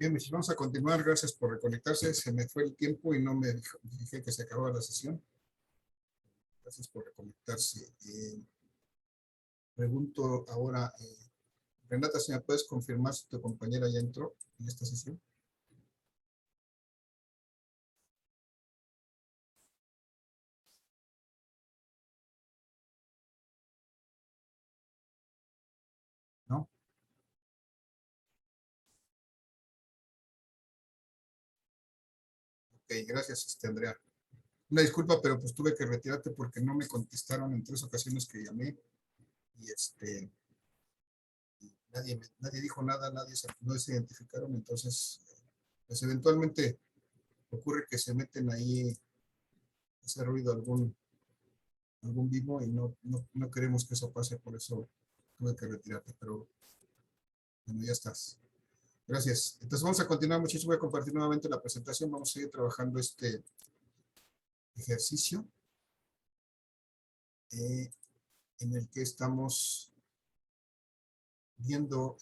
Bien, muchachos, vamos a continuar. Gracias por reconectarse. Se me fue el tiempo y no me dije que se acababa la sesión. Gracias por reconectarse. Pregunto ahora, Renata, si me puedes confirmar si tu compañera ya entró en esta sesión. ¿No? Ok, gracias, Andrea. Una disculpa, pero pues tuve que retirarte porque no me contestaron en 3 ocasiones que llamé y nadie dijo nada, no se identificaron, entonces, pues eventualmente ocurre que se meten ahí ese ruido algún vivo y no queremos que eso pase, por eso tuve que retirarte, pero bueno, ya estás. Gracias. Entonces vamos a continuar, muchachos. Voy a compartir nuevamente la presentación. Vamos a seguir trabajando este ejercicio en el que estamos viendo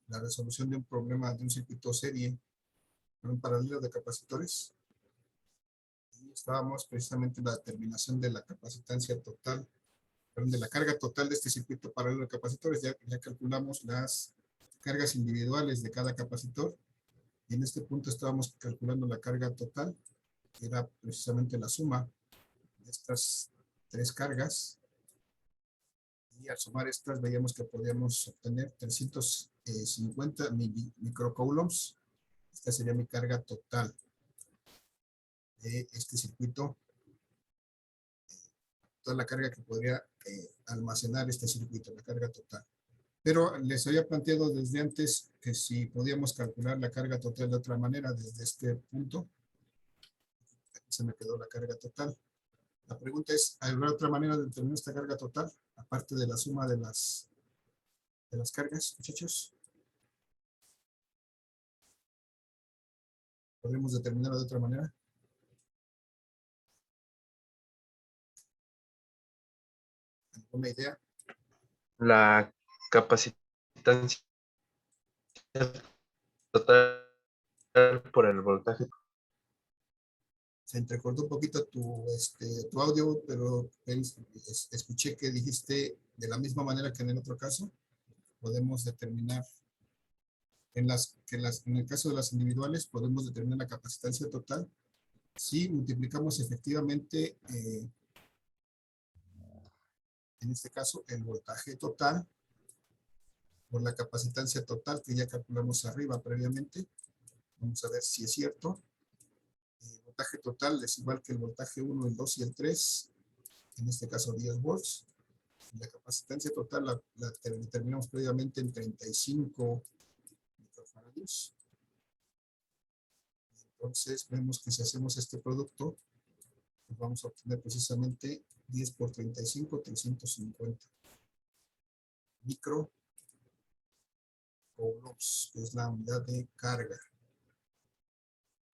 la resolución de un problema de un circuito serie con un paralelo de capacitores. Y estábamos precisamente en la determinación de la capacitancia total, perdón, de la carga total de este circuito paralelo de capacitores. Ya calculamos las cargas individuales de cada capacitor. Y en este punto estábamos calculando la carga total, que era precisamente la suma de estas 3 cargas. Y al sumar estas veíamos que podíamos obtener 350 microcoulombs. Esta sería mi carga total de este circuito, toda la carga que podría almacenar este circuito, la carga total. Pero les había planteado desde antes que si podíamos calcular la carga total de otra manera desde este punto. Aquí se me quedó la carga total. La pregunta es, ¿habrá otra manera de determinar esta carga total, aparte de la suma de las cargas, muchachos? ¿Podemos determinarla de otra manera? ¿Alguna idea? La capacitancia total por el voltaje. Se entrecortó un poquito tu audio, pero escuché que dijiste de la misma manera que en el otro caso. Podemos determinar, en el caso de las individuales, podemos determinar la capacitancia total si multiplicamos efectivamente, en este caso, el voltaje total por la capacitancia total que ya calculamos arriba previamente. Vamos a ver si es cierto. El voltaje total es igual que el voltaje 1, el 2 y el 3, en este caso 10 volts. La capacitancia total la determinamos previamente en 35 microfarads. Entonces vemos que si hacemos este producto, pues vamos a obtener precisamente 10 por 35, 350 micro coulombs, que es la unidad de carga.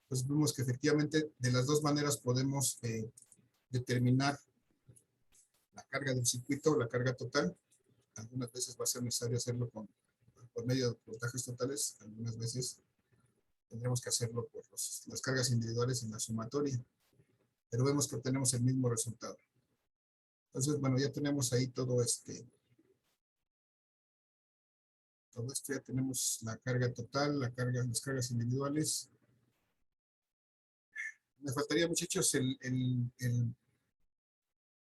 Pues vemos que efectivamente de las dos maneras podemos determinar la carga del circuito, la carga total. Algunas veces va a ser necesario hacerlo por medio de voltajes totales, algunas veces tendremos que hacerlo por las cargas individuales en la sumatoria, pero vemos que obtenemos el mismo resultado. Entonces, bueno, ya tenemos ahí todo esto ya tenemos la carga total, las cargas individuales. Me faltaría, muchachos, el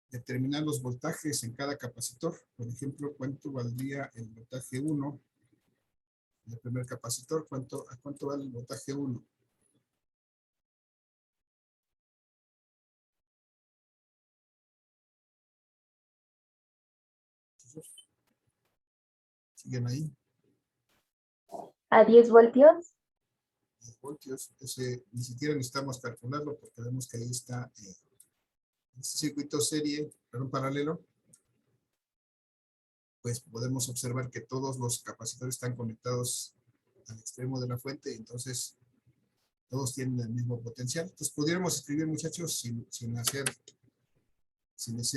determinar los voltajes en cada capacitor. Por ejemplo, ¿cuánto valdría el voltaje 1 del primer capacitor? ¿A cuánto vale el voltaje 1? ¿Siguen ahí? ¿A 10 voltios? 10 voltios. Ni siquiera necesitamos calcularlo porque vemos que ahí está este circuito serie, pero paralelo. Pues podemos observar que todos los capacitores están conectados al extremo de la fuente, entonces todos tienen el mismo potencial. Entonces pudiéramos escribir, muchachos, sin necesidad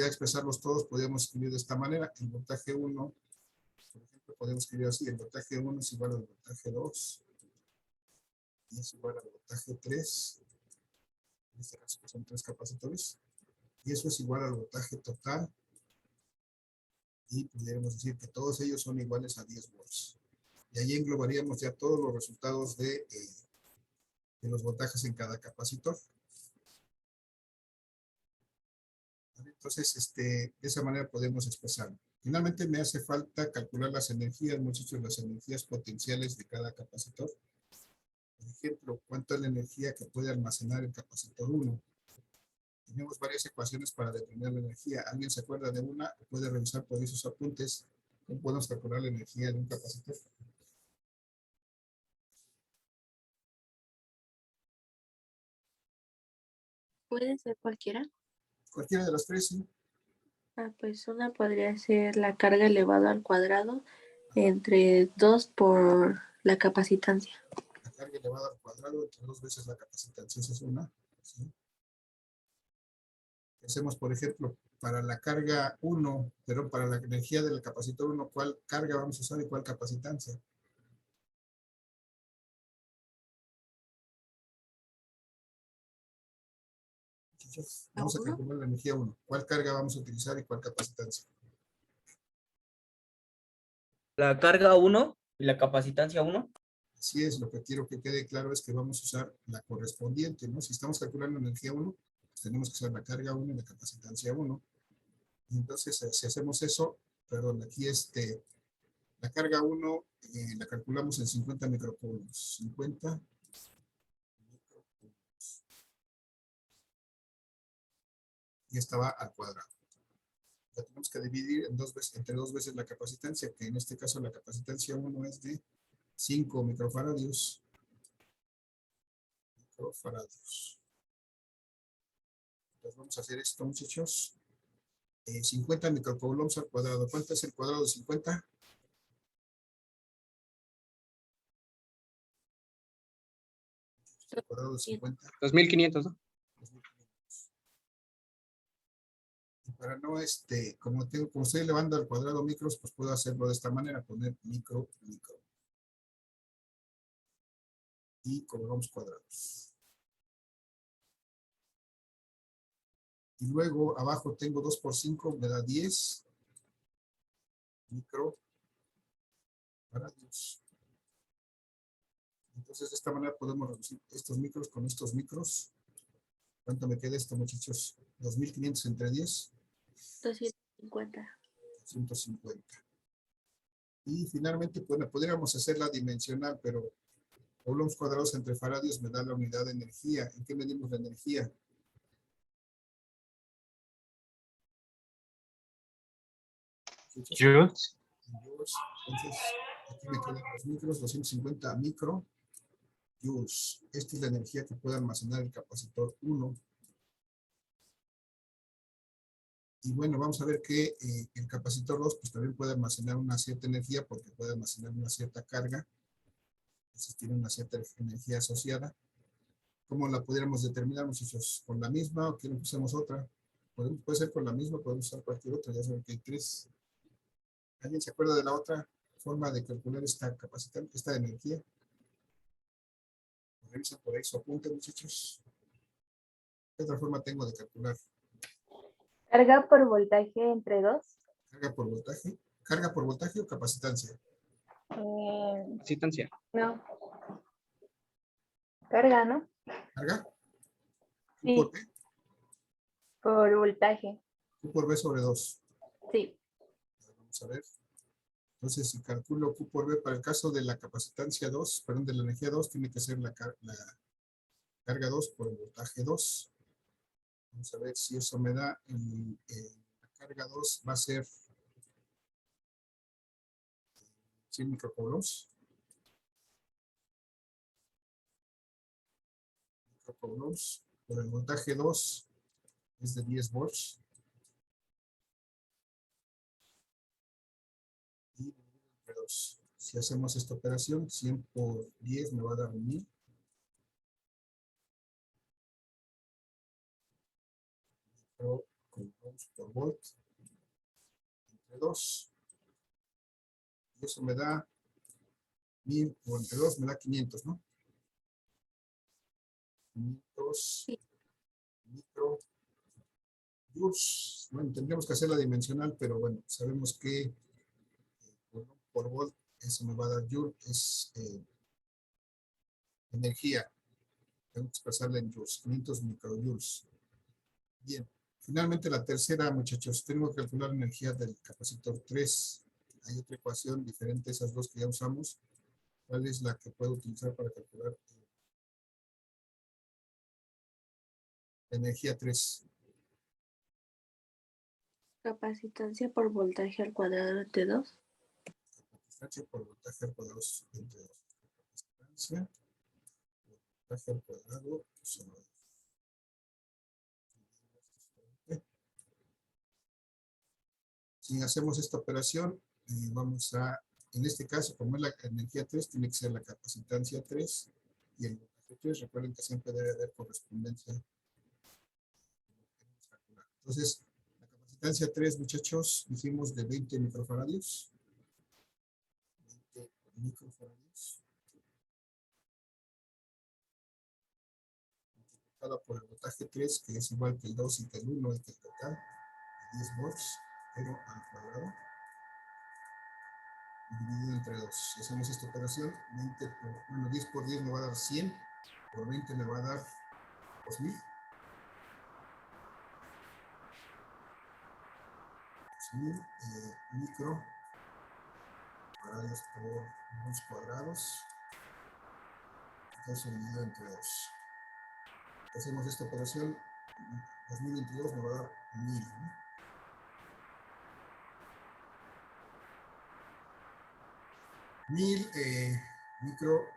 de expresarlos todos, podríamos escribir de esta manera. El voltaje 1, por ejemplo, podemos escribir así: el voltaje 1 es igual al voltaje 2 y es igual al voltaje 3, en este caso que son 3 capacitores, y eso es igual al voltaje total, y pudiéramos decir que todos ellos son iguales a 10 volts. Y ahí englobaríamos ya todos los resultados de los voltajes en cada capacitor. Entonces, de esa manera podemos expresarlo. Finalmente me hace falta calcular las energías, muchachos, las energías potenciales de cada capacitor. Por ejemplo, ¿cuánto es la energía que puede almacenar el capacitor 1? Tenemos varias ecuaciones para determinar la energía. ¿Alguien se acuerda de una? Puede revisar por esos apuntes cómo podemos calcular la energía de un capacitor. ¿Puede ser cualquiera? Cualquiera de las tres, ¿sí? Pues una podría ser la carga elevada al cuadrado entre 2 por la capacitancia. La carga elevada al cuadrado entre 2 veces la capacitancia, esa es una. ¿Sí? Hacemos, por ejemplo, para la carga 1, pero para la energía del capacitor 1, ¿cuál carga vamos a usar y cuál capacitancia? Vamos a calcular la energía 1. ¿Cuál carga vamos a utilizar y cuál capacitancia? La carga 1 y la capacitancia 1. Así es, lo que quiero que quede claro es que vamos a usar la correspondiente, ¿no? Si estamos calculando energía 1, pues tenemos que usar la carga 1 y la capacitancia 1. Y entonces, si hacemos eso, perdón, aquí la carga 1 la calculamos en 50 microcoulombs. 50 microcoulombs. Y esta va al cuadrado. La tenemos que dividir en entre 2 veces la capacitancia, que en este caso la capacitancia 1 es de 5 microfaradios. Entonces vamos a hacer esto, muchachos. 50 microcoulombs al cuadrado. ¿Cuánto es el cuadrado de 50? El cuadrado de 50. 2500, ¿no? 2500. Y para no, como estoy elevando al cuadrado micros, pues puedo hacerlo de esta manera, poner micro. Y coulombs cuadrados. Y luego abajo tengo 2 por 5, me da 10 microfaradios. Entonces de esta manera podemos reducir estos micros con estos micros. ¿Cuánto me queda esto, muchachos? 2500 entre 10. 250. 150. Y finalmente, bueno, podríamos hacerla dimensional, pero coulombs cuadrados entre faradios me da la unidad de energía. ¿En qué medimos la energía? Joules. Entonces, aquí me quedan los micros, 250 micro joules. Esta es la energía que puede almacenar el capacitor 1. Y bueno, vamos a ver que el capacitor 2 pues también puede almacenar una cierta energía porque puede almacenar una cierta carga. Entonces tiene una cierta energía asociada. ¿Cómo la pudiéramos determinar, muchachos? ¿Con la misma o quieren que usemos otra? Puede ser con la misma, podemos usar cualquier otra, ya saben que hay 3. ¿Alguien se acuerda de la otra forma de calcular esta energía? Revisen por ahí su apunte, muchachos. ¿Qué otra forma tengo de calcular? Carga por voltaje entre 2. ¿Carga por voltaje? ¿Carga por voltaje o capacitancia? Capacitancia. No. Carga, ¿no? ¿Carga? ¿Q Sí. por qué? Por voltaje. Q por B sobre 2. Sí. Vamos a ver. Entonces, si calculo Q por B, para el caso de la capacitancia 2, perdón, de la energía 2, tiene que ser la carga 2 por el voltaje 2. Vamos a ver si eso me da, la carga 2 va a ser 100 microcoulombs. Por el voltaje 2 es de 10 volts. Y entre 2. Si hacemos esta operación, 100 por 10 me va a dar 1000. Coulombs por volt entre 2. Y eso me da 1000 por entre 2 me da 500, ¿no? 500 microjoules. Bueno, tendríamos que hacer la dimensional, pero bueno, sabemos que por volt eso me va a dar joule, es energía. Tengo que expresarla en joules, 500 microjoules. Bien, finalmente la tercera, muchachos, tengo que calcular la energía del capacitor 3. Hay otra ecuación diferente a esas dos que ya usamos. ¿Cuál es la que puedo utilizar para calcular la energía 3? Capacitancia por voltaje al cuadrado entre 2. Capacitancia por voltaje al cuadrado entre 2. Capacitancia por voltaje al cuadrado sobre 2. Si hacemos esta operación, vamos a, en este caso, como es la energía 3, tiene que ser la capacitancia 3 y el voltaje 3. Recuerden que siempre debe haber correspondencia. Entonces, la capacitancia 3, muchachos, dijimos de 20 microfaradios. 20 microfaradios. Multiplicada por el voltaje 3, que es igual que el 2 y que el 1, que el total, de 10 volts, pero al cuadrado, dividido entre 2. Si hacemos esta operación, 10 por 10 me va a dar 100, por 20 me va a dar 2000. 2000 micro cuadrados por volts cuadrados. Entonces dividido entre 2. Hacemos esta operación, 2000 entre 2 me va a dar 1000. ¿No? 1000 microjoules.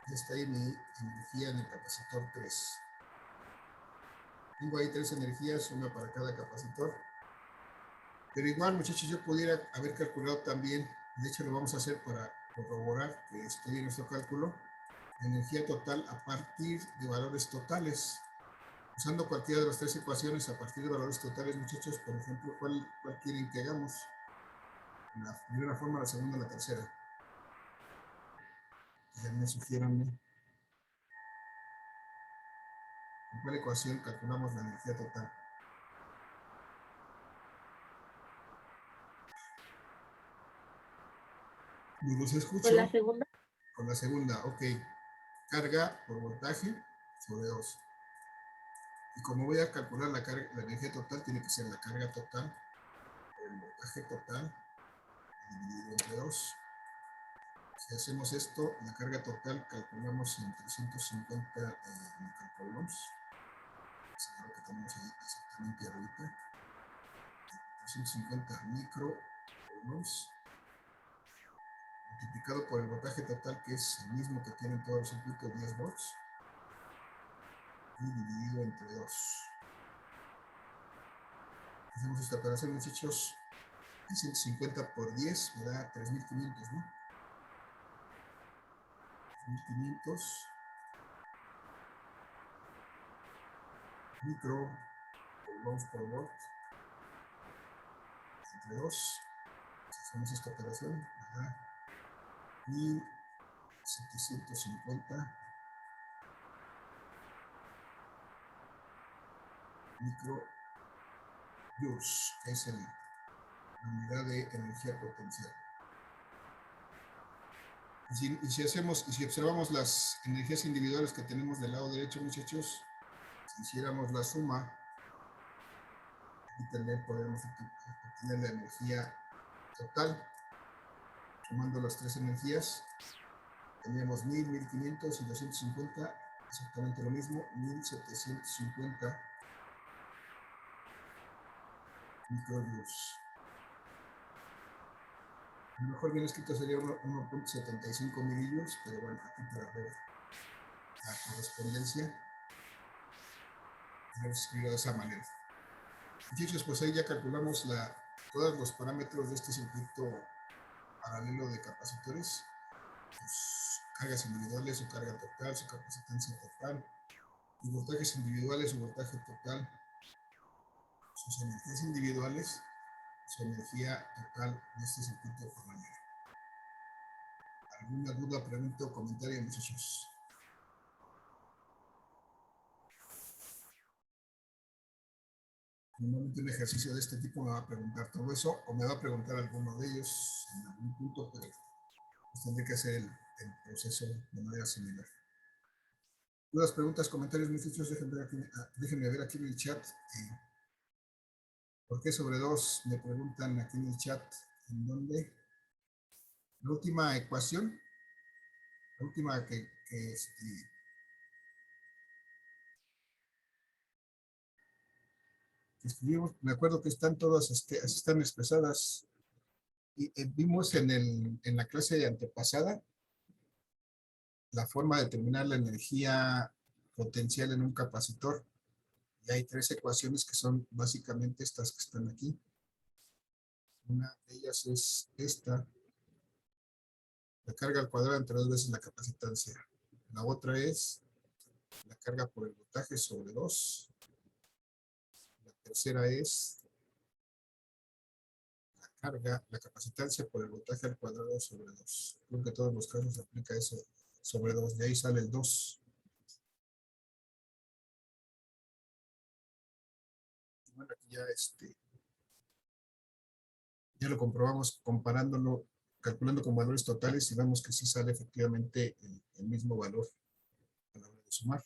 Ya está ahí mi energía en el capacitor 3. Tengo ahí 3 energías, una para cada capacitor. Pero igual, muchachos, yo pudiera haber calculado también, de hecho lo vamos a hacer para corroborar que esté bien nuestro cálculo, la energía total a partir de valores totales. Usando cualquiera de las 3 ecuaciones a partir de valores totales, muchachos, por ejemplo, ¿cuál quieren que hagamos? La primera forma, la segunda, la tercera. Ya me sugiéranme. ¿Con cuál ecuación calculamos la energía total? ¿No los escucho? Con la segunda. Con la segunda, ok. Carga por voltaje sobre 2. Y como voy a calcular la energía total, tiene que ser la carga total por el voltaje total dividido entre 2. Si hacemos esto, la carga total calculamos en 350 microcoulombs. Es lo que tenemos ahí exactamente ahorita. 350 microcoulombs multiplicado por el voltaje total, que es el mismo que tienen todos los circuitos, 10 volts, y dividido entre 2. Hacemos esta operación, muchachos. 150 por 10 me da 3500, ¿no? 3500 microcoulombs por volt entre 2. Si hacemos esta operación, me da 1750 microjoules, que es la unidad de energía potencial. Y si observamos las energías individuales que tenemos del lado derecho, muchachos, si hiciéramos la suma, aquí también podemos obtener la energía total, sumando las 3 energías, teníamos 1000, 1500 y 250, exactamente lo mismo, 1750 microjoules. A lo mejor bien escrito sería 1.75 millijoules, pero bueno, aquí para ver la correspondencia, lo escribo de esa manera. Muchachos, pues ahí ya calculamos todos los parámetros de este circuito paralelo de capacitores, sus cargas individuales, su carga total, su capacitancia total, sus voltajes individuales, su voltaje total, sus energías individuales, su energía total de este circuito paralelo. ¿Alguna duda, pregunta o comentario, muchachos? Normalmente un ejercicio de este tipo me va a preguntar todo eso o me va a preguntar alguno de ellos en algún punto, pero pues tendré que hacer el proceso de manera similar. Dudas, preguntas, comentarios, muchachos, déjenme ver aquí en el chat. ¿Por qué sobre 2? Me preguntan aquí en el chat. ¿En dónde? La última ecuación, la última que escribimos, me acuerdo que están todas, así están expresadas. Y vimos en la clase antepasada la forma de determinar la energía potencial en un capacitor. Y hay 3 ecuaciones que son básicamente estas que están aquí. Una de ellas es esta. La carga al cuadrado entre 2 veces la capacitancia. La otra es la carga por el voltaje sobre 2. La tercera es la carga, la capacitancia por el voltaje al cuadrado sobre 2. Creo que en todos los casos se aplica eso sobre 2. De ahí sale el 2. Y bueno, aquí ya lo comprobamos comparándolo, calculando con valores totales y vemos que sí sale efectivamente el mismo valor a la hora de sumar.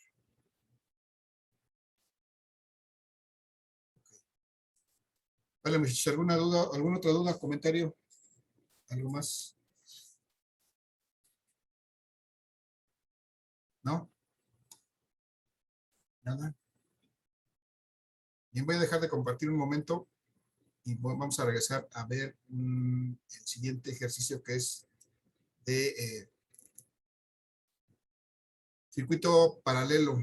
Vale, muchachos, ¿alguna duda, alguna otra duda, comentario? ¿Algo más? ¿No? Nada. Bien, voy a dejar de compartir un momento y vamos a regresar a ver el siguiente ejercicio que es de circuito paralelo,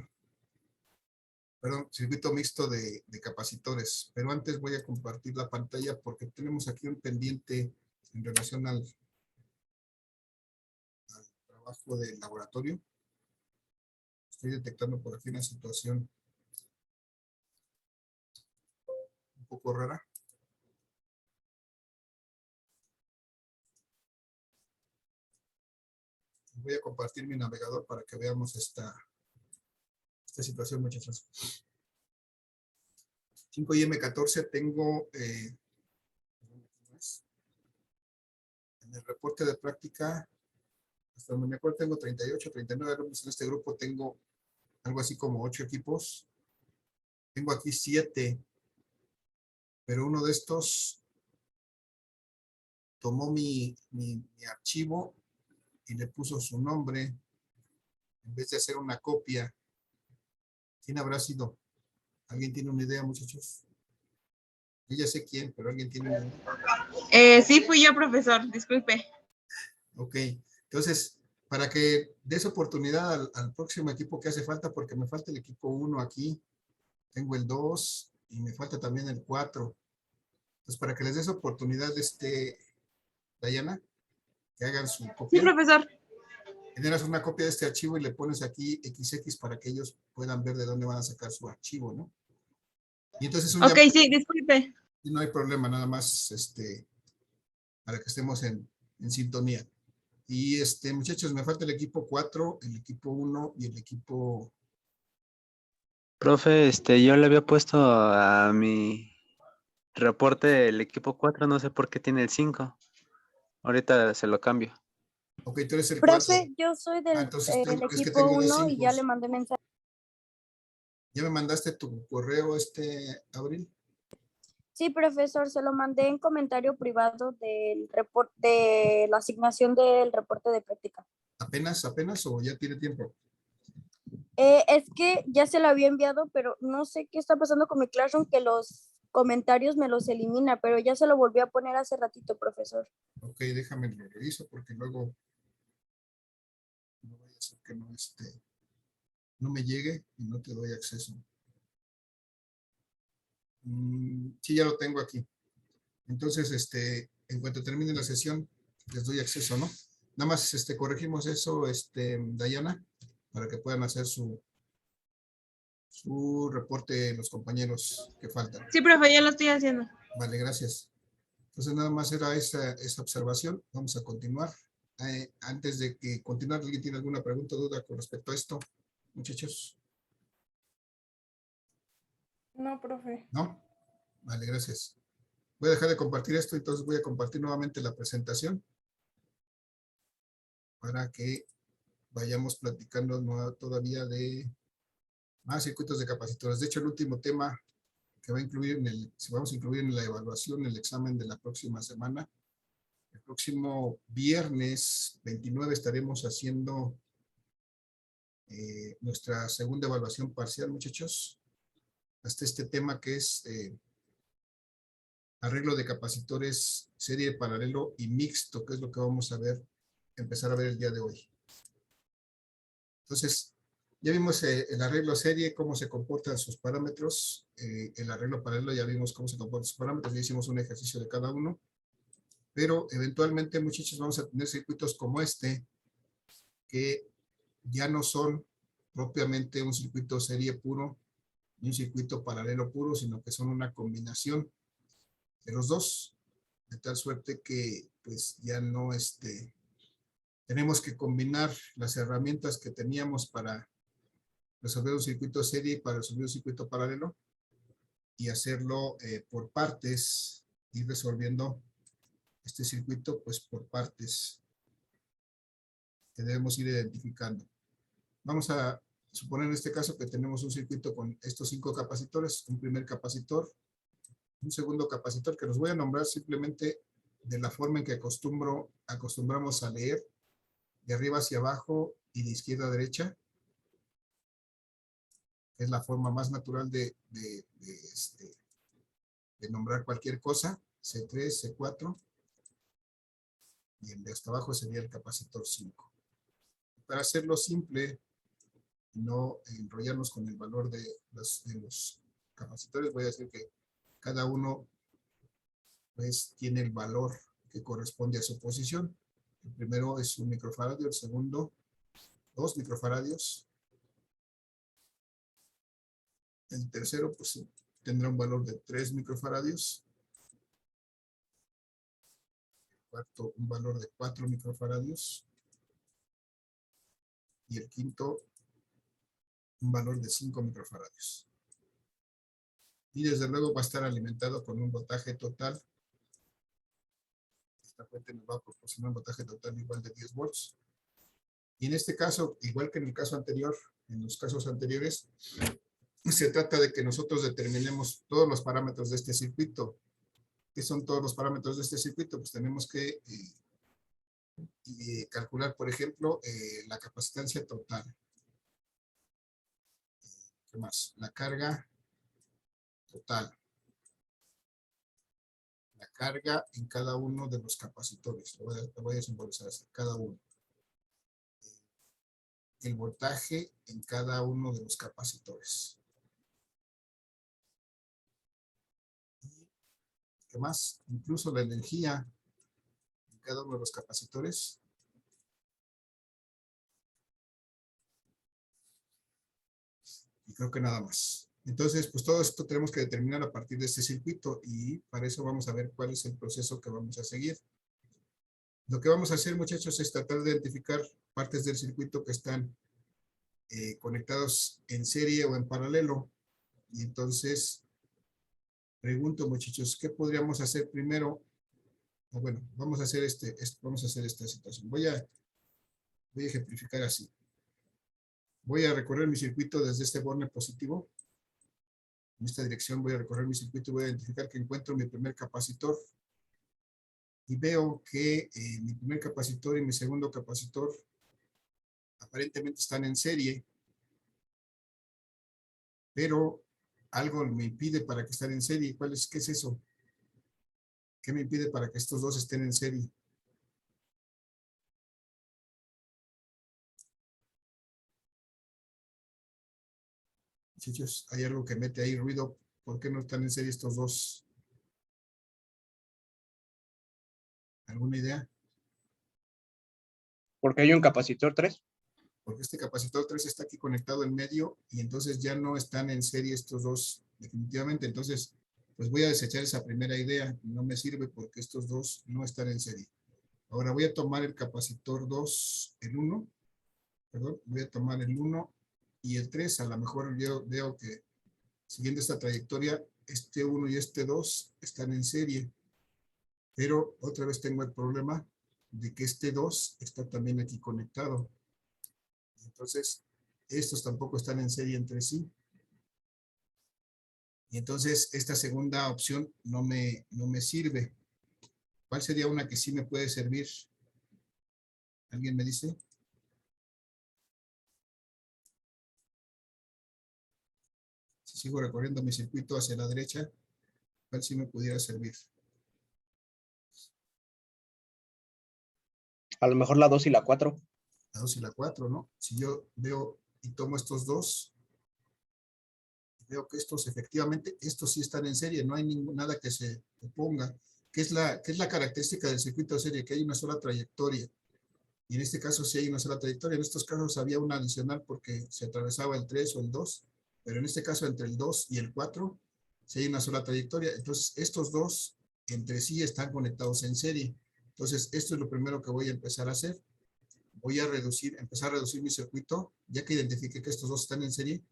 perdón, circuito mixto de capacitores. Pero antes voy a compartir la pantalla porque tenemos aquí un pendiente en relación al trabajo del laboratorio. Estoy detectando por aquí una situación un poco rara. Voy a compartir mi navegador para que veamos esta situación, muchachos. 5IM14 tengo en el reporte de práctica, hasta donde me acuerdo tengo 38, 39 alumnos en este grupo, tengo algo así como 8 equipos. Tengo aquí 7, pero uno de estos tomó mi archivo y le puso su nombre en vez de hacer una copia. ¿Quién habrá sido? ¿Alguien tiene una idea, muchachos? Yo ya sé quién, pero ¿alguien tiene una idea? Sí, fui yo, profesor, disculpe. Ok, entonces, para que des oportunidad al próximo equipo que hace falta, porque me falta el equipo 1 aquí, tengo el 2 y me falta también el 4. Entonces, para que les des oportunidad, Dayana, que hagan su copia. Sí, profesor. Generas una copia de este archivo y le pones aquí XX para que ellos puedan ver de dónde van a sacar su archivo, ¿no? Y entonces Ok, sí, disculpe. Y no hay problema, nada más para que estemos en sintonía. Y muchachos, me falta el equipo 4, el equipo 1 y el equipo... Profe, yo le había puesto a mi reporte el equipo 4, no sé por qué tiene el 5. Ahorita se lo cambio. Ok, tú eres el 4. Profe, yo soy del entonces el es que equipo tengo dos 1 y ya cinco. le mandé mensaje. ¿Ya me mandaste tu correo, Abril? Sí, profesor, se lo mandé en comentario privado del reporte de la asignación del reporte de práctica. ¿Apenas o ya tiene tiempo? Es que ya se lo había enviado, pero no sé qué está pasando con mi Classroom, que los comentarios me los elimina, pero ya se lo volví a poner hace ratito, profesor. Ok, déjame lo reviso porque luego no vaya a ser que no me llegue y no te doy acceso. Sí, ya lo tengo aquí. Entonces, en cuanto termine la sesión, les doy acceso, ¿no? Nada más corregimos eso, Dayana, para que puedan hacer su reporte los compañeros que faltan. Sí, profe, ya lo estoy haciendo. Vale, gracias. Entonces, nada más era esa observación. Vamos a continuar. Antes de que continuar, ¿alguien tiene alguna pregunta o duda con respecto a esto, muchachos? No, profe. ¿No? Vale, gracias. Voy a dejar de compartir esto, entonces voy a compartir nuevamente la presentación para que vayamos platicando todavía de más circuitos de capacitores. De hecho, el último tema que va a incluir vamos a incluir en la evaluación, el examen de la próxima semana. El próximo viernes 29 estaremos haciendo nuestra segunda evaluación parcial, muchachos. Hasta este tema que es arreglo de capacitores, serie paralelo y mixto, que es lo que vamos a empezar a ver el día de hoy. Entonces, ya vimos el arreglo serie, cómo se comportan sus parámetros. El arreglo paralelo ya vimos cómo se comportan sus parámetros. Ya hicimos un ejercicio de cada uno. Pero eventualmente, muchachos, vamos a tener circuitos como este, que ya no son propiamente un circuito serie puro ni un circuito paralelo puro, sino que son una combinación de los dos, de tal suerte que pues ya no tenemos que combinar las herramientas que teníamos para resolver un circuito serie y para resolver un circuito paralelo y hacerlo por partes, ir resolviendo este circuito pues por partes que debemos ir identificando. Vamos a suponer en este caso que tenemos un circuito con estos 5 capacitores, un primer capacitor, un segundo capacitor que los voy a nombrar simplemente de la forma en que acostumbramos a leer, de arriba hacia abajo y de izquierda a derecha. Es la forma más natural de nombrar cualquier cosa. C3, C4. Y el de hasta abajo sería el capacitor 5. Para hacerlo simple, no enrollarnos con el valor de los capacitores, voy a decir que cada uno pues tiene el valor que corresponde a su posición. El primero es 1 microfaradio, el segundo 2 microfaradios. El tercero pues tendrá un valor de 3 microfaradios. El cuarto un valor de 4 microfaradios. Y el quinto un valor de 5 microfaradios. Y desde luego va a estar alimentado con un voltaje total. Esta fuente nos va a proporcionar un voltaje total igual de 10 volts. Y en este caso, igual que en el caso anterior, en los casos anteriores, se trata de que nosotros determinemos todos los parámetros de este circuito. ¿Qué son todos los parámetros de este circuito? Pues tenemos que calcular, por ejemplo, la capacitancia total. ¿Qué más? La carga total. La carga en cada uno de los capacitores. Lo voy a simbolizar así, cada uno. El voltaje en cada uno de los capacitores. ¿Qué más? Incluso la energía en cada uno de los capacitores. Y creo que nada más. Entonces, pues todo esto tenemos que determinar a partir de este circuito y para eso vamos a ver cuál es el proceso que vamos a seguir. Lo que vamos a hacer, muchachos, es tratar de identificar partes del circuito que están conectados en serie o en paralelo. Y entonces, pregunto, muchachos, ¿qué podríamos hacer primero? Bueno, vamos a hacer esta situación. Voy a ejemplificar así. Voy a recorrer mi circuito desde este borne positivo. En esta dirección voy a recorrer mi circuito y voy a identificar que encuentro mi primer capacitor. Y veo que mi primer capacitor y mi segundo capacitor aparentemente están en serie. Pero algo me impide para que estén en serie. ¿Qué es eso? ¿Qué me impide para que estos dos estén en serie? Muchachos, hay algo que mete ahí ruido. ¿Por qué no están en serie estos dos? ¿Alguna idea? Porque hay un capacitor 3. Porque este capacitor 3 está aquí conectado en medio y entonces ya no están en serie estos dos definitivamente. Entonces, pues voy a desechar esa primera idea. No me sirve porque estos dos no están en serie. Ahora voy a tomar el capacitor 2, el 1, perdón, voy a tomar el 1 y el 3. A lo mejor yo veo que siguiendo esta trayectoria, este 1 y este 2 están en serie. Pero otra vez tengo el problema de que este 2 está también aquí conectado. Entonces, estos tampoco están en serie entre sí. Y entonces, esta segunda opción no me sirve. ¿Cuál sería una que sí me puede servir? ¿Alguien me dice? Si sigo recorriendo mi circuito hacia la derecha, ¿cuál sí me pudiera servir? A lo mejor la 2 y la 4. La 2 y la 4, ¿no? Si yo veo y tomo estos dos, veo que estos efectivamente, estos sí están en serie, no hay nada que se oponga. ¿Qué es la característica del circuito de serie? Que hay una sola trayectoria. Y en este caso sí hay una sola trayectoria. En estos casos había una adicional porque se atravesaba el 3 o el 2, pero en este caso entre el 2 y el 4 sí hay una sola trayectoria. Entonces estos dos entre sí están conectados en serie. Entonces esto es lo primero que voy a empezar a hacer. Voy a empezar a reducir mi circuito, ya que identifique que estos dos están en serie.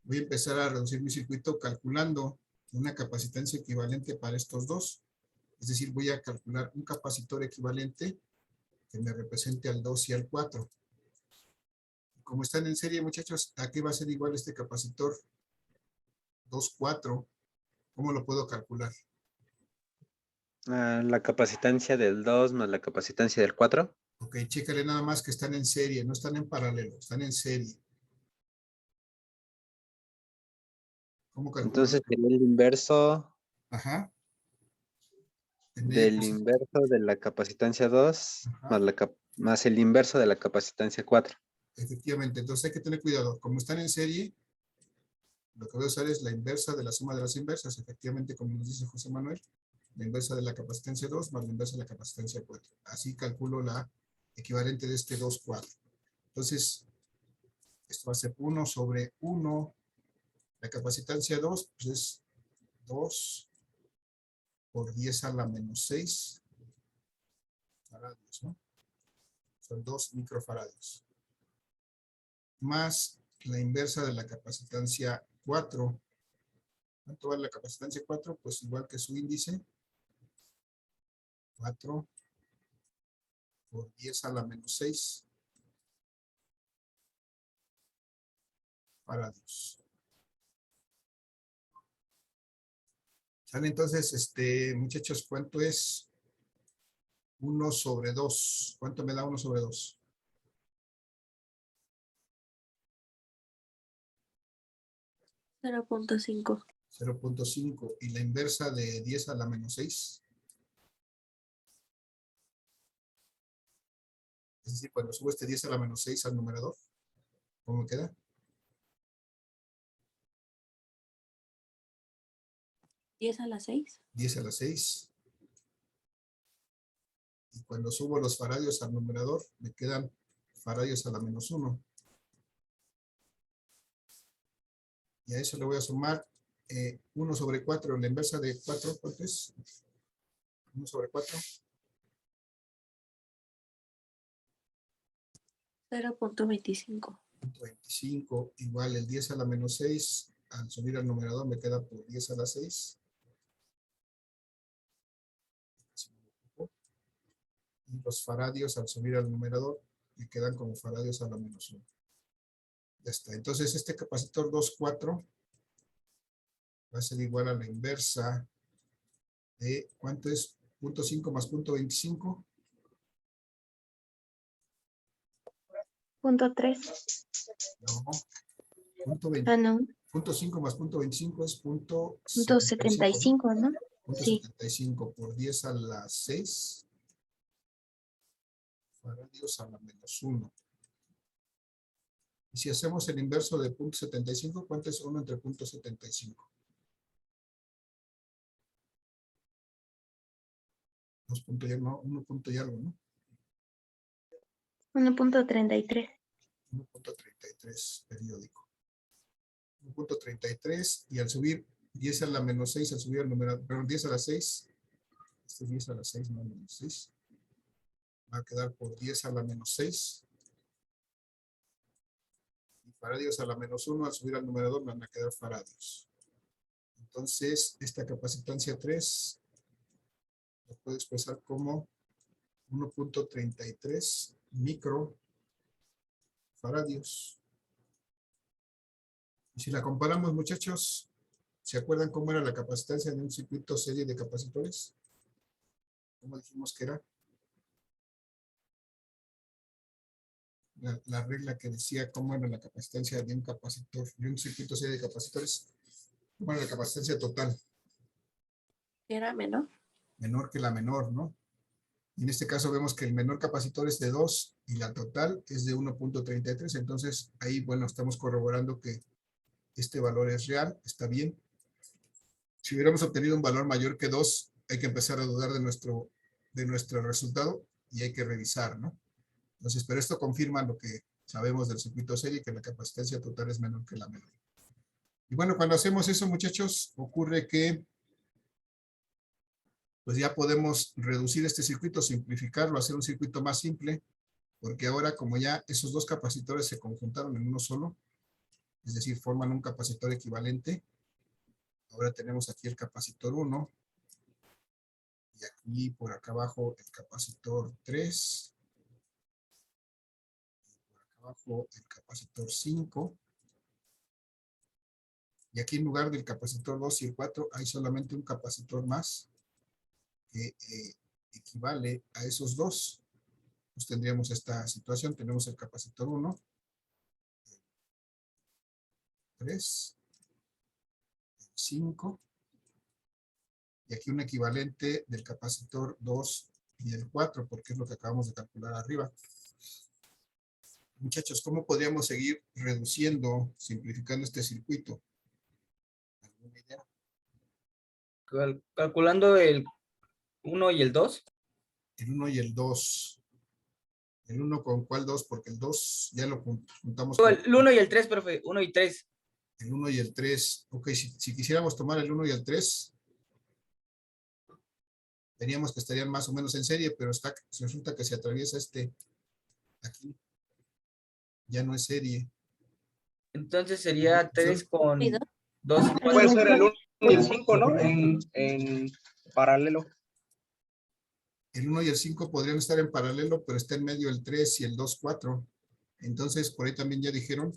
Voy a empezar a reducir mi circuito calculando una capacitancia equivalente para estos dos. Es decir, voy a calcular un capacitor equivalente que me represente al 2 y al 4. Como están en serie, muchachos, ¿a qué va a ser igual este capacitor 2, 4? ¿Cómo lo puedo calcular? La capacitancia del 2 más la capacitancia del 4. Ok, chécale nada más que están en serie, no están en paralelo, están en serie. ¿Cómo calculo? Entonces sería el inverso Ajá. del inverso de la capacitancia 2 Ajá. más el inverso de la capacitancia 4. Efectivamente, entonces hay que tener cuidado. Como están en serie, lo que voy a usar es la inversa de la suma de las inversas, efectivamente, como nos dice José Manuel, la inversa de la capacitancia 2 más la inversa de la capacitancia 4. Así calculo la equivalente de este 2, 4. Entonces, esto va a ser 1 sobre 1. La capacitancia 2 pues es 2 por 10 a la menos 6 faradios, ¿no? Son 2 microfaradios. Más la inversa de la capacitancia 4. ¿Cuánto vale la capacitancia 4? Pues igual que su índice. 4 por 10 a la menos 6 faradios. ¿Sale? Entonces, muchachos, ¿cuánto es 1 sobre 2? ¿Cuánto me da 1 sobre 2? 0.5. 0.5. ¿Y la inversa de 10 a la menos 6? Es decir, cuando subo este 10 a la menos 6 al numerador, ¿cómo me queda? 10 a la 6. 10 a la 6. Y cuando subo los faradios al numerador, me quedan faradios a la menos 1. Y a eso le voy a sumar 1 sobre 4. La inversa de 4, ¿cuánto es? 1 sobre 4. 0.25. 25 igual el 10 a la menos 6. Al subir al numerador me queda por 10 a la 6. Y los faradios al subir al numerador me quedan como faradios a la menos 1. Ya está. Entonces este capacitor 2,4 va a ser igual a la inversa de, ¿cuánto es? 0.5 más 0.25. Punto 3. No. 0.20. Ah, no. 0.5 más 0.25 es Punto 0.75, 75, ¿no? Punto Sí. 75 por 10 a la 6. Faradios a la menos 1. Y si hacemos el inverso de 0.75, ¿cuánto es 1 entre 0.75? 2 puntos y algo, 1 punto y algo, ¿no? 1.33. 1.33 periódico. 1.33 y al subir 10 a la menos 6, al subir al numerador, perdón, 10 a la 6, este es 10 a la 6, no menos 6. Va a quedar por 10 a la menos 6. Y faradios a la menos 1, al subir al numerador van a quedar faradios. Entonces, esta capacitancia 3 lo puedo expresar como 1.33 microfaradios. Y si la comparamos, muchachos, ¿se acuerdan cómo era la capacitancia de un circuito serie de capacitores? ¿Cómo dijimos que era? La regla que decía cómo era la capacitancia de un capacitor, de un circuito serie de capacitores. ¿Cómo era la capacitancia total? Era menor. Menor que la menor, ¿no? En este caso vemos que el menor capacitor es de 2 y la total es de 1.33. Entonces ahí, bueno, estamos corroborando que este valor es real, está bien. Si hubiéramos obtenido un valor mayor que 2, hay que empezar a dudar de nuestro resultado y hay que revisar, ¿no? Entonces, pero esto confirma lo que sabemos del circuito serie, que la capacitancia total es menor que la menor. Y bueno, cuando hacemos eso, muchachos, ocurre que pues ya podemos reducir este circuito, simplificarlo, hacer un circuito más simple, porque ahora como ya esos dos capacitores se conjuntaron en uno solo, es decir, forman un capacitor equivalente, ahora tenemos aquí el capacitor 1, y aquí por acá abajo el capacitor 3, abajo el capacitor 5, y aquí en lugar del capacitor 2 y el 4 hay solamente un capacitor más que equivale a esos dos. Pues tendríamos esta situación, tenemos el capacitor 1, 3, 5, y aquí un equivalente del capacitor 2 y el 4, porque es lo que acabamos de calcular arriba. Muchachos, ¿cómo podríamos seguir reduciendo, simplificando este circuito? ¿Alguna idea? Calculando el 1 y el 2. El 1 y el 2. ¿El 1 con cuál 2? Porque el 2 ya lo juntamos con El 1 y el 3, profe. 1 y 3. el 1 y el 3. Ok, si quisiéramos tomar el 1 y el 3, veríamos que estarían más o menos en serie, pero resulta que se atraviesa este aquí. Ya no es serie. Entonces sería 3 con ¿Y 2 y 4. Puede ser el 1 y el 5, ¿no? En paralelo. El 1 y el 5 podrían estar en paralelo, pero está en medio el 3 y el 2, 4. Entonces, por ahí también ya dijeron.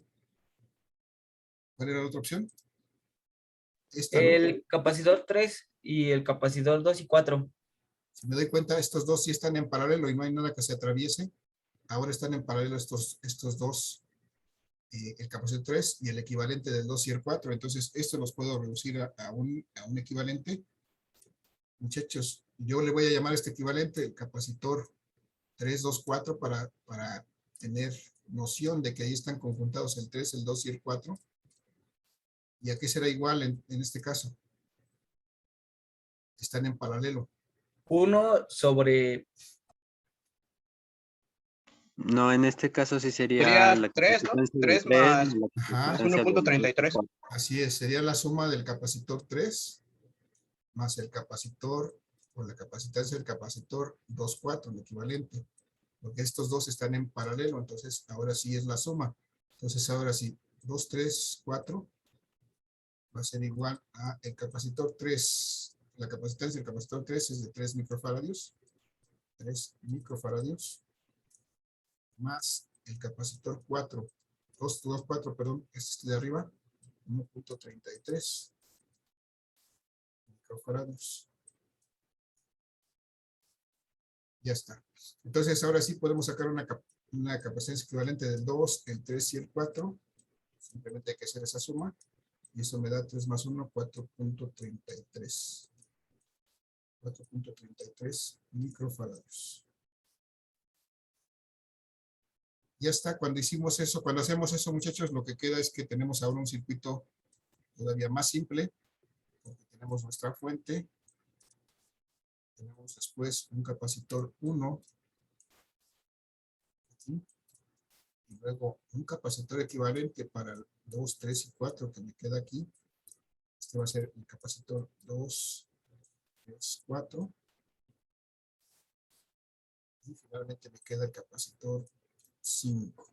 ¿Cuál era la otra opción? Esta, ¿no? El capacitor 3 y el capacitor 2 y 4. Si me doy cuenta, estos dos sí están en paralelo y no hay nada que se atraviese. Ahora están en paralelo estos dos, el capacitor 3 y el equivalente del 2 y el 4. Entonces, esto los puedo reducir a un equivalente. Muchachos, yo le voy a llamar este equivalente el capacitor 3, 2, 4 para tener noción de que ahí están conjuntados el 3, el 2 y el 4. ¿Y a qué será igual en este caso? Están en paralelo. 1 sobre... No, en este caso sí sería Sería la 3, ¿no? capacitancia del 3 3 más, la Ajá. más capacitancia del 1.33. 4. Así es, sería la suma del capacitor 3 más el capacitor o la capacitancia del capacitor 2, 4, el equivalente. Porque estos dos están en paralelo, entonces ahora sí es la suma. Entonces ahora sí, 2, 3, 4 va a ser igual a el capacitor 3. La capacitancia del capacitor 3 es de 3 microfaradios. 3 microfaradios más el capacitor 4. 2, 4, perdón, este de arriba, 1.33 microfarados. Ya está. Entonces, ahora sí podemos sacar una capacidad equivalente del 2, el 3 y el 4. Simplemente hay que hacer esa suma. Y eso me da 3 más 1, 4.33. 4.33 microfarados. Ya está. Cuando hicimos eso, cuando hacemos eso, muchachos, lo que queda es que tenemos ahora un circuito todavía más simple, porque tenemos nuestra fuente. Tenemos después un capacitor 1. Aquí. Y luego un capacitor equivalente para el 2, 3 y 4 que me queda aquí. Este va a ser el capacitor 2, 3, 4. Y finalmente me queda el capacitor 5.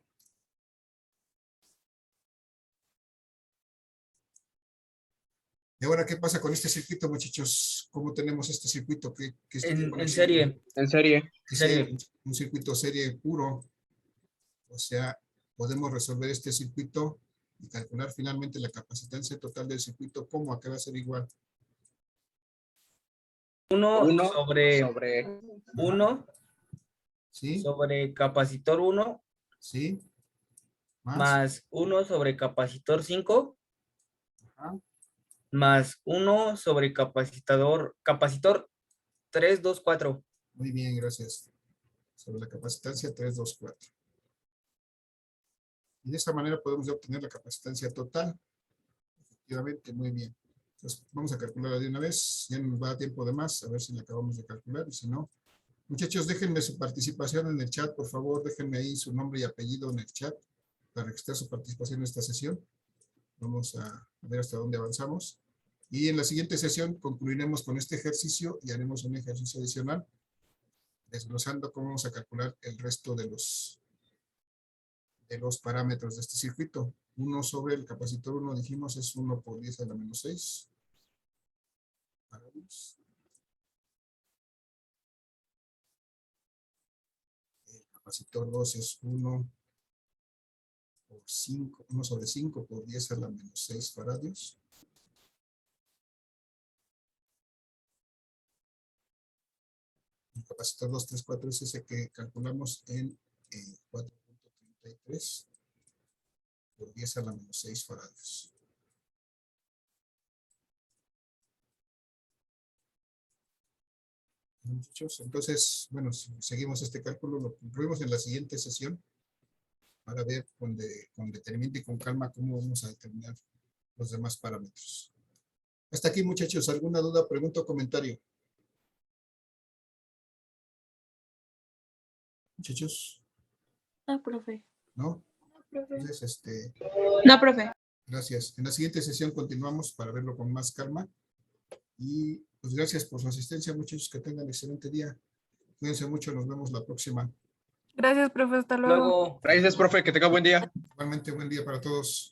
Y ahora, ¿qué pasa con este circuito, muchachos? ¿Cómo tenemos este circuito? ¿Qué estudió con En el serie. circuito? En serie. Dice un circuito serie puro. O sea, podemos resolver este circuito y calcular finalmente la capacitancia total del circuito. ¿Cómo? ¿A qué va a ser igual? 1 1 sobre sobre 1 ¿Sí? sobre capacitor 1 ¿Sí? ¿Más? más 1 sobre capacitor 5 Ajá. más 1 sobre capacitor 3, 2, 4. Muy bien, gracias. Sobre la capacitancia 3, 2, 4. Y de esta manera podemos ya obtener la capacitancia total. Efectivamente, muy bien. Entonces, vamos a calcularla de una vez. Ya nos va a tiempo de más, a ver si la acabamos de calcular. Y si no, muchachos, déjenme su participación en el chat, por favor. Déjenme ahí su nombre y apellido en el chat para registrar su participación en esta sesión. Vamos a ver hasta dónde avanzamos. Y en la siguiente sesión concluiremos con este ejercicio y haremos un ejercicio adicional, desglosando cómo vamos a calcular el resto de los parámetros de este circuito. 1 sobre el capacitor 1, dijimos, es 1 por 10 a la menos 6. El capacitor 2 es 1 por 5, 1 sobre 5 por 10 a la menos 6 faradios. El capacitor 234 es ese que calculamos en 4.33 por 10 a la menos 6 faradios. Muchachos, entonces, bueno, seguimos este cálculo, lo concluimos en la siguiente sesión para ver con detenimiento y con calma cómo vamos a determinar los demás parámetros. Hasta aquí, muchachos, ¿alguna duda, pregunta o comentario? Muchachos, No, profe. ¿no? Profe. Entonces, No, profe. gracias. En la siguiente sesión continuamos para verlo con más calma. Y pues gracias por su asistencia, muchachos, que tengan excelente día. Cuídense mucho, nos vemos la próxima. Gracias, profe. Hasta luego. Luego. Gracias, profe, que tenga buen día. Igualmente, buen día para todos.